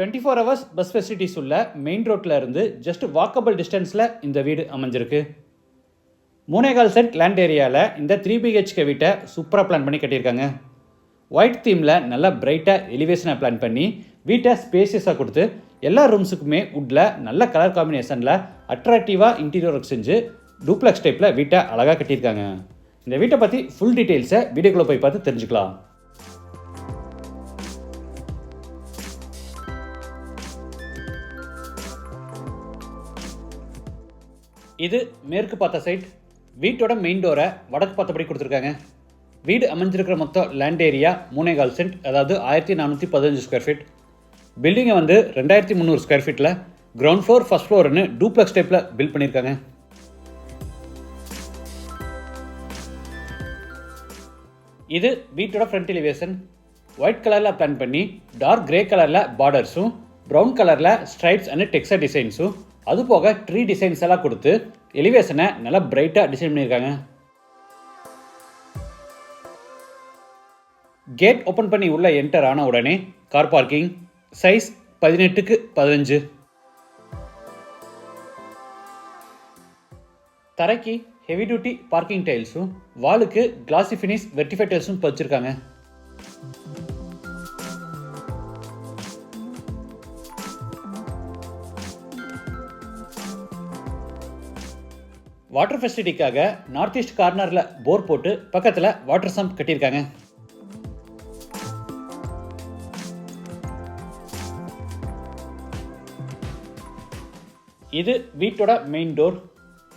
24 hours bus facilities உள்ள main ரோட்டில் இருந்து ஜஸ்ட் வாக்கபிள் டிஸ்டன்ஸில் இந்த வீடு அமைஞ்சிருக்கு. 3.25 சென்ட் லேண்ட் ஏரியாவில் இந்த 3 BHK வீட்டை சூப்பராக பிளான் பண்ணி கட்டியிருக்காங்க. ஒயிட் தீமில் நல்லா பிரைட்டாக எலிவேஷனை பிளான் பண்ணி வீட்டை ஸ்பேசியஸாக கொடுத்து எல்லா ரூம்ஸுக்குமே வுட்டில் நல்ல கலர் காம்பினேஷனில் அட்ராக்டிவாக இன்டீரியர் ஒர்க் செஞ்சு டூப்ளெக்ஸ் டைப்பில் வீட்டை அழகாக கட்டியிருக்காங்க. இந்த வீட்டை பற்றி ஃபுல் டீட்டெயில்ஸை வீடியோக்குள்ளே போய் பார்த்து தெரிஞ்சுக்கலாம். இது மேற்கு பார்த்த சைட். வீட்டோட மெயின் டோரை வடக்கு பார்த்தபடி கொடுத்துருக்காங்க. வீடு அமைஞ்சிருக்கிற மொத்தம் லேண்ட் ஏரியா 3.25 சென்ட், அதாவது 1415 ஸ்கொயர் ஃபீட். பில்டிங்கை 2300 ஸ்கொயர் ஃபீட்டில் கிரவுண்ட் ஃப்ளோர் ஃபர்ஸ்ட் ஃப்ளோர்னு டூப்ளெக்ஸ் டைப்பில் பில்ட் பண்ணியிருக்காங்க. இது வீட்டோட ஃப்ரண்ட் எலிவேஷன். ஒயிட் கலரில் பிளான் பண்ணி டார்க் கிரே கலரில் பார்டர்ஸும் ப்ரௌன் கலரில் ஸ்ட்ரைப்ஸ் அண்ட் டெக்ஸ்சர் டிசைன்ஸும் அது போக ட்ரீ டிசைன்ஸ் எல்லாம் கொடுத்து எலிவேஷனை நல்லா பிரைட்டாக டிசைன் பண்ணியிருக்காங்க. கேட் ஓப்பன் பண்ணி உள்ள என்டர் ஆன உடனே கார் பார்க்கிங் சைஸ் 18x15. தரைக்கு ஹெவி டியூட்டி பார்க்கிங் டைல்ஸும் வாலுக்கு கிளாசி ஃபினிஷ் வெர்டிஃபை டைல்ஸும் பதிச்சிருக்காங்க. வாட்டர் ஃபெசிலிட்டிக்காக நார்த் ஈஸ்ட் கார்னரில் போர் போட்டு பக்கத்தில் வாட்டர் சம்ப் கட்டியிருக்காங்க. இது வீட்டோட main door.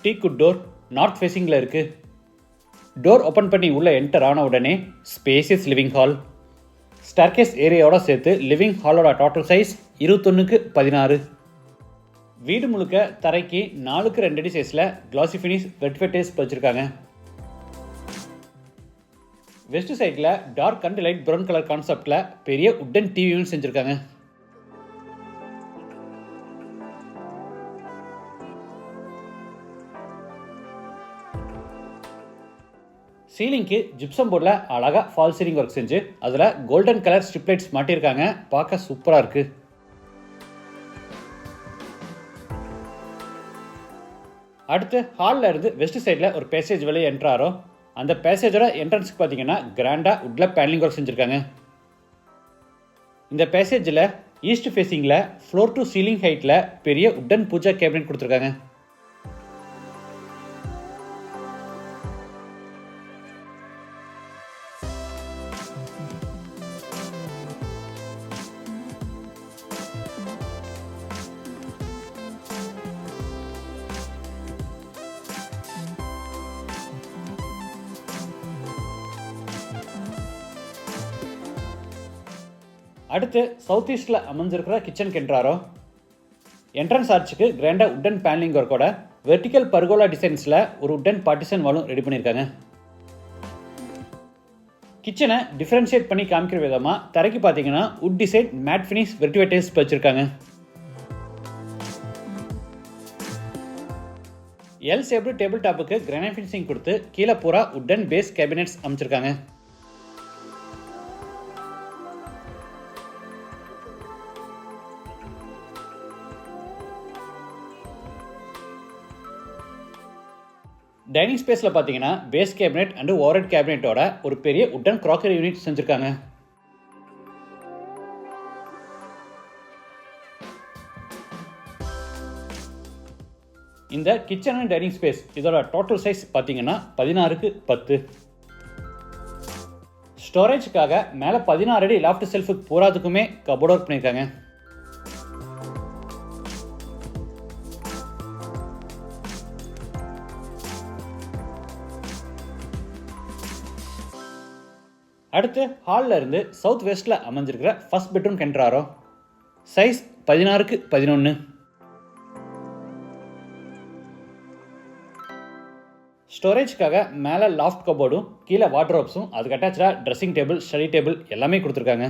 Teakwood door north ஃபேஸிங்கில் இருக்குது. டோர் ஓப்பன் பண்ணி உள்ளே என்டர் ஆன உடனே ஸ்பேசியஸ் லிவிங் ஹால். ஸ்டேர்கேஸ் ஏரியாவோட சேர்த்து லிவிங் ஹாலோட டோட்டல் சைஸ் 21x16. வீடு முழுக்க தரைக்கு 4x2 அடி சைஸில் கிளாசி ஃபினிஷ் வெர்டிஃபை டைல்ஸ் பதிச்சிருக்காங்க. வெஸ்ட் சைடில் dark and light brown colour கான்செப்டில் பெரிய உட்டன் டிவியும் செஞ்சுருக்காங்க. சீலிங்க்கு ஜிப்சம் போர்டில் அழகாக ஃபால் சீலிங் ஒர்க் செஞ்சு அதில் கோல்டன் கலர் ஸ்ட்ரிப் லைட்ஸ் மாட்டியிருக்காங்க. பார்க்க சூப்பராக இருக்குது. அடுத்து ஹாலில் இருந்து வெஸ்ட் சைடில் ஒரு பேசேஜ் வெளியே என்ட்ராரோ. அந்த பேசேஜோட என்ட்ரன்ஸுக்கு பார்த்தீங்கன்னா கிராண்டாக உட்டில் பேனலிங் ஒர்க் செஞ்சுருக்காங்க. இந்த பேசேஜில் ஈஸ்ட் ஃபேஸிங்கில் ஃப்ளோர் டு சீலிங் ஹைட்டில் பெரிய உட்டன் பூஜா கேபினட் கொடுத்துருக்காங்க. அடுத்து சவுத் ஈஸ்டில் அமைஞ்சிருக்கிற கிச்சன் கென்ட்ராரோ. என்ட்ரன்ஸ் ஆர்ச்சுக்கு கிராண்டாக உட்டன் பேனலிங் ஒர்க்கோட வெர்டிக்கல் பர்கோலா டிசைன்ஸில் ஒரு உட்டன் பார்ட்டிஷன் வாலும் ரெடி பண்ணியிருக்காங்க. கிச்சனை டிஃப்ரென்ஷியேட் பண்ணி காமிக்கிற விதமாக தரைக்கு பார்த்தீங்கன்னா உட் டிசைன் மேட் ஃபினிஷ் வெர்டிஃபை டைல்ஸ் வச்சுருக்காங்க. எல் ஷேப்டு டேபிள் டாப்புக்கு கிரானைட் ஃபினிஷிங் கொடுத்து கீழே பூரா உட்டன் பேஸ் கேபினெட்ஸ் அமைச்சிருக்காங்க. டைனிங் ஸ்பேஸில் பார்த்தீங்கன்னா பேஸ் கேபினெட் அண்ட் ஓவர்ஹெட் கேபினெட்டோட ஒரு பெரிய உட்டன் கிராக்கரி யூனிட் செஞ்சுருக்காங்க. இந்த கிச்சன் அண்ட் டைனிங் ஸ்பேஸ் இதோட டோட்டல் சைஸ் பார்த்தீங்கன்னா 16x10. ஸ்டோரேஜுக்காக மேலே 16 அடி லாஃப்ட் செல்ஃபுக்கு பூராதுக்குமே கபோர்ட் ஒர்க் பண்ணியிருக்காங்க. அடுத்து ஹாலில் இருந்து சவுத் வெஸ்ட்டில் அமைஞ்சிருக்கிற ஃபர்ஸ்ட் பெட்ரூம் கென்ட்ராரோ. Size 16x11. ஸ்டோரேஜ்க்காக மேலே லாஃப்ட் கபோர்டும் கீழே வார்ட்ரோப்ஸும் அதுக்கு அட்டாச்சாக ட்ரெஸ்ஸிங் டேபிள் ஸ்டடி டேபிள் எல்லாமே கொடுத்துருக்காங்க.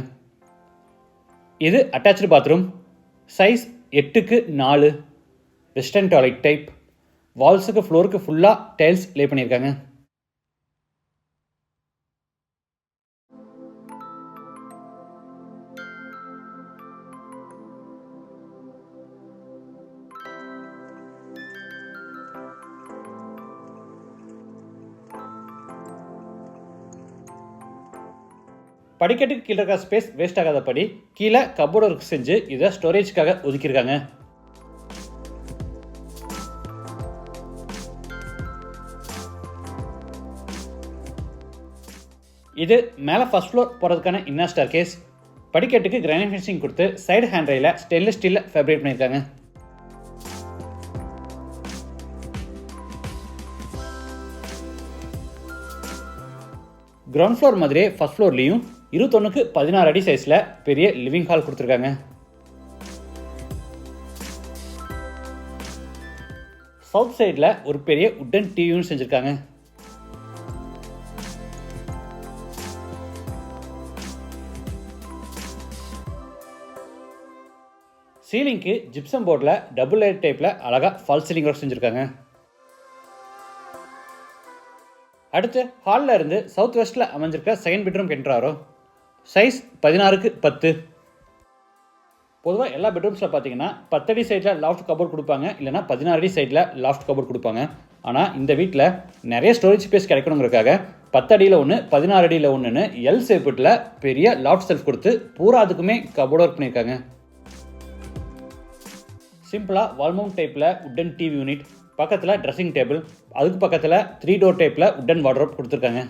இது attach bathroom. Size 8x4. Western toilet type. வால்ஸுக்கு ஃப்ளோருக்கு ஃபுல்லாக டைல்ஸ் லே பண்ணியிருக்காங்க. படிக்கட்டுக்கு கீழே இருக்க ஸ்பேஸ் வேஸ்ட் ஆகாதபடி கீழே கபோர்டு ஒர்க் செஞ்சு இதை ஸ்டோரேஜ்க்காக ஒதுக்கியிருக்காங்க. இது மேலே ஃபர்ஸ்ட் ஃப்ளோர் போகிறதுக்கான இன்னர் ஸ்டேர்கேஸ். படிக்கட்டுக்கு கிரானைட் ஃபினிஷிங் கொடுத்து சைடு ஹேண்ட் ரெயில ஸ்டெயின்லெஸ் ஸ்டீலில் ஃபேப்ரிகேட் பண்ணியிருக்காங்க. கிரவுண்ட் ஃப்ளோர் மாதிரியே ஃபர்ஸ்ட் ஃப்ளோர்லேயும் 21x16 அடி சைஸில் பெரிய லிவிங் ஹால் கொடுத்துருக்காங்க. சவுத் சைடில் ஒரு பெரிய உட்டன் டிவியும் செஞ்சுருக்காங்க. சீலிங்க்கு ஜிப்சம் போர்டில் டபுள் லேயர் டைப்பில் அழகாக ஃபால் சீலிங் ஒர்க் செஞ்சுருக்காங்க. அடுத்து ஹாலில் இருந்து சவுத் வெஸ்ட்டில் அமைஞ்சிருக்க செகண்ட் பெட்ரூம் என்ட்ராரோ. Size 16x10. பொதுவாக எல்லா பெட்ரூம்ஸில் பார்த்தீங்கன்னா 10 அடி சைடில் லாஃப்ட் கபோர்ட் கொடுப்பாங்க, இல்லைனா 16 அடி சைடில் லாஃப்ட் கபோர்ட் கொடுப்பாங்க. ஆனால் இந்த வீட்டில் நிறைய ஸ்டோரேஜ் ஸ்பேஸ் கிடைக்கணுங்கிறதுக்காக 10 அடியில் ஒன்று 16 அடியில் ஒன்றுன்னு எல் ஷேப்பில் பெரிய லாஃப்ட் செல்ஃப் கொடுத்து பூரா அதுக்குமே கபோர்ட் ஒர்க் பண்ணியிருக்காங்க. சிம்பிளாக வால்மவுண்ட் டைப்பில் உட்டன் டிவி யூனிட், பக்கத்தில் ட்ரெஸ்ஸிங் டேபிள், அதுக்கு பக்கத்தில் 3 டோர் டைப்பில் உட்டன் வார்ட்ரோப் கொடுத்துருக்காங்க.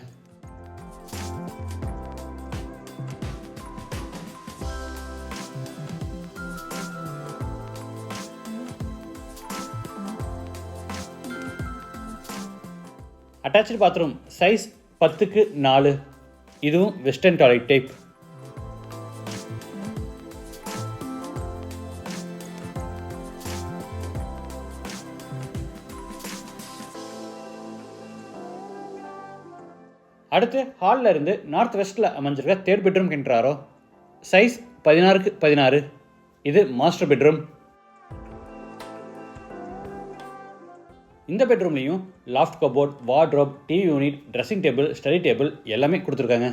Attach bathroom size 10x4. இதுவும் வெஸ்டர்ன் டாய்லெட் டைப். அடுத்து ஹாலில் இருந்து நார்த் வெஸ்ட்டில் அமைஞ்சிருக்க தேர்ட் பெட்ரூம் என்ட்ராரோ. Size 16x16. இது மாஸ்டர் பெட்ரூம். இந்த பெட்ரூம்லேயும் loft cupboard, wardrobe, TV unit, dressing table, study table எல்லாமே கொடுத்துருக்காங்க.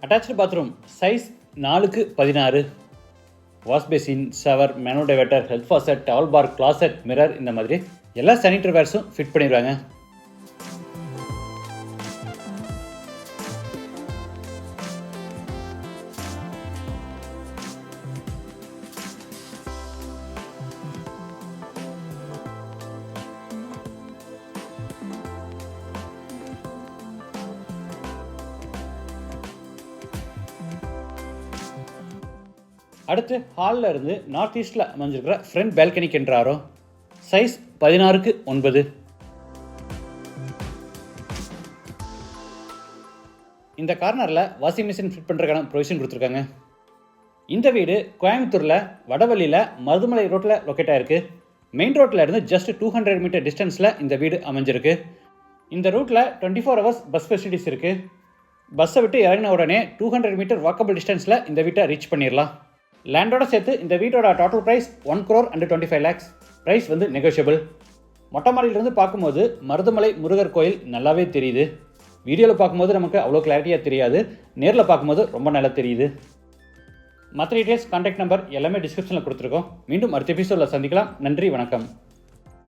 Attach bathroom size 4x16. Wash basin, shower, mono diverter, health faucet, towel bar, closet, mirror இந்த மாதிரி எல்லா சானிட்டரி வேர்ஸும் ஃபிட் பண்ணிடுவாங்க. அடுத்து ஹாலில் இருந்து நார்த் ஈஸ்டில் அமைஞ்சிருக்கிற ஃப்ரண்ட் பால்கனிக்கு என்ட்ராரோ. Size 16x9. இந்த கார்னரில் வாஷிங் மிஷின் ஃபிட் பண்ணுறதுக்கான ப்ரொவிஷன் கொடுத்துருக்காங்க. இந்த வீடு கோயம்புத்தூரில் வடவள்ளியில் மருதுமலை ரோட்டில் லொக்கேட் ஆகிருக்கு. மெயின் ரோட்டில் இருந்து ஜஸ்ட் 200 மீட்டர் டிஸ்டன்ஸில் இந்த வீடு அமைஞ்சிருக்கு. இந்த ரூட்டில் 24 ஹவர்ஸ் பஸ் ஃபெசிலிட்டிஸ் இருக்குது. பஸ்ஸை விட்டு இறங்கின உடனே 200 மீட்டர் வாக்கபிள் டிஸ்டன்ஸில் இந்த வீட்டை ரீச் பண்ணிடலாம். லேண்டோட சேர்த்து இந்த வீட்டோட டோட்டல் ப்ரைஸ் 1,25 lakhs. ப்ரைஸ் வந்து நெகோஷியபிள். மொட்டை மாடியிலிருந்து பார்க்கும்போது மருதுமலை முருகர் கோயில் நல்லாவே தெரியுது. வீடியோவில் பார்க்கும்போது நமக்கு அவ்வளோ கிளாரிட்டியாக தெரியாது, நேரில் பார்க்கும்போது ரொம்ப நல்லா தெரியுது. மற்ற டீட்டெயில்ஸ், கான்டாக்ட் நம்பர் எல்லாமே டிஸ்கிரிப்ஷனில் கொடுத்துருக்கோம். மீண்டும் அடுத்த எபிசோடில் சந்திக்கலாம். நன்றி, வணக்கம்.